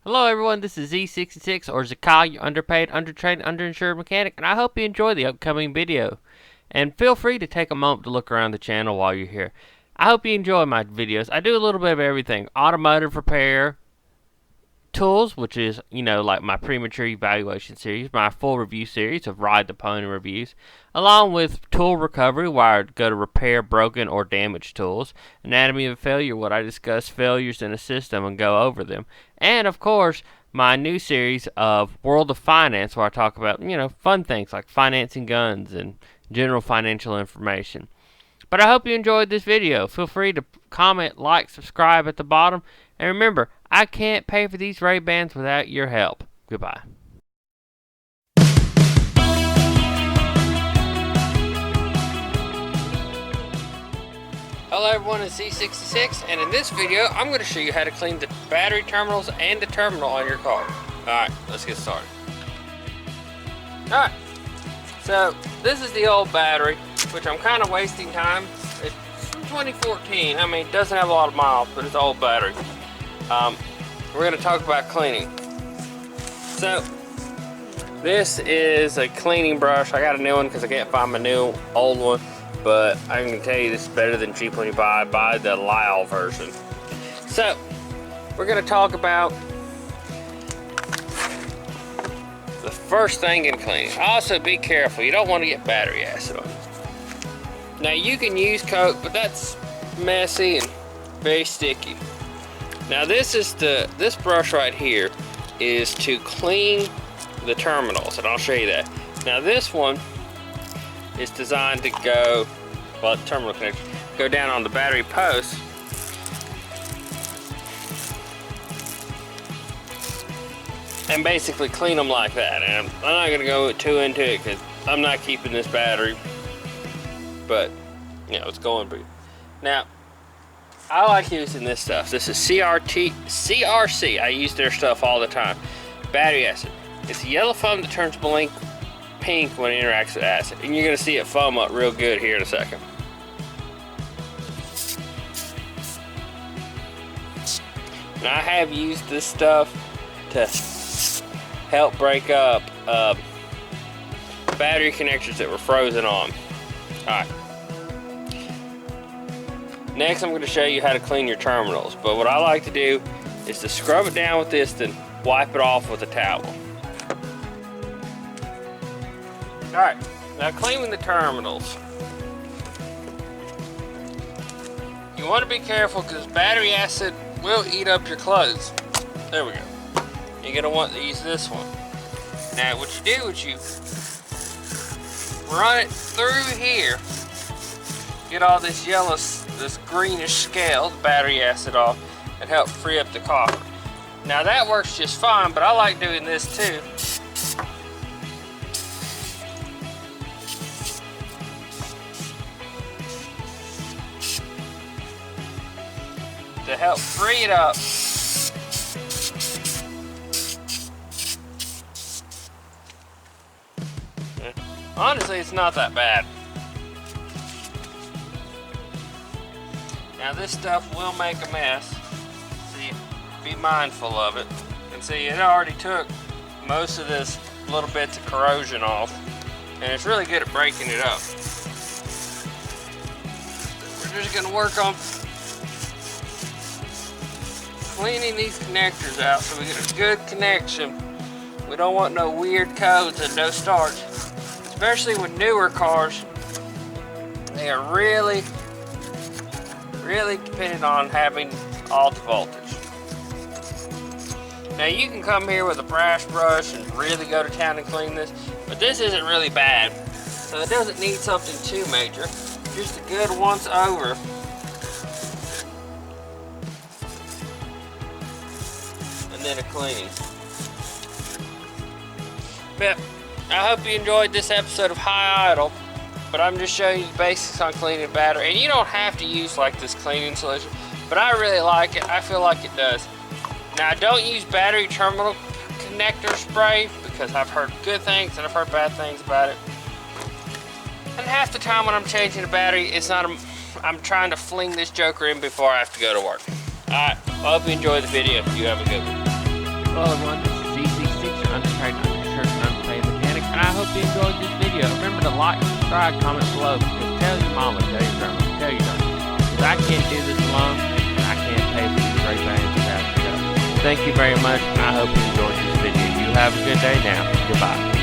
Hello everyone, this is Z66 or Zakai, your underpaid, undertrained, underinsured mechanic, and I hope you enjoy the upcoming video. And feel free to take a moment to look around the channel while you're here. I hope you enjoy my videos. I do a little bit of everything. Automotive repair, tools, which is, like my premature evaluation series, my full review series of ride the pony reviews, along with tool recovery, where I go to repair broken or damaged tools, anatomy of failure, what I discuss failures in a system and go over them, and of course, my new series of World of Finance, where I talk about, fun things like financing guns and general financial information. But I hope you enjoyed this video. Feel free to comment, like, subscribe at the bottom. And remember, I can't pay for these Ray-Bans without your help. Goodbye. Hello everyone, it's Z66, and in this video, I'm going to show you how to clean the battery terminals and the terminal on your car. Alright, let's get started. Alright, so this is the old battery, which I'm kind of wasting time. It's from 2014. I mean, it doesn't have a lot of miles, but it's an old battery. We're going to talk about cleaning. So, this is a cleaning brush. I got a new one because I can't find my new old one, but I can tell you this is better than cheap when you buy the Lyle version. So, we're going to talk about the first thing in cleaning. Also, be careful. You don't want to get battery acid on it. Now, you can use Coke, but that's messy and very sticky. Now this brush right here is to clean the terminals, and I'll show you that. Now this one is designed to go, well, the terminal connector, go down on the battery post. And basically clean them like that. And I'm not going to go too into it because I'm not keeping this battery. But, it's going to be. Now, I like using this stuff. This is CRC. I use their stuff all the time. Battery acid. It's a yellow foam that turns pink when it interacts with acid. And you're going to see it foam up real good here in a second. And I have used this stuff to help break up battery connectors that were frozen on. Alright. Next, I'm going to show you how to clean your terminals. But what I like to do is to scrub it down with this, then wipe it off with a towel. Alright, now cleaning the terminals. You want to be careful because battery acid will eat up your clothes. There we go. You're going to want to use this one. Now, what you do is you run it through here. Get all this yellow, this greenish scale, the battery acid off, and help free up the copper. Now that works just fine, but I like doing this too. To help free it up. Honestly, it's not that bad. Now this stuff will make a mess, so be mindful of it. And see, it already took most of this little bits of corrosion off, and it's really good at breaking it up. We're just going to work on cleaning these connectors out so we get a good connection. We don't want no weird codes and no starch, especially with newer cars. They are really dependent on having alt voltage. Now you can come here with a brass brush and really go to town and clean this, but this isn't really bad, so it doesn't need something too major. Just a good once over. And then a cleaning. But I hope you enjoyed this episode of High Idle. But I'm just showing you the basics on cleaning a battery. And you don't have to use like this cleaning solution, but I really like it. I feel like it does. Now, don't use battery terminal connector spray because I've heard good things and I've heard bad things about it. And half the time when I'm changing a battery, I'm trying to fling this joker in before I have to go to work. Alright, well, I hope you enjoyed the video. You have a good one. Well, everyone, this is C66, your undertrained, underinsured, and underpaid mechanic, and I hope you enjoyed this video. Remember to like, subscribe, comment below, because tell your mama, tell your grandma, tell your daughter. Because I can't do this alone, and I can't pay for these great bands without you. Thank you very much, and I hope you enjoyed this video. You have a good day now. Goodbye.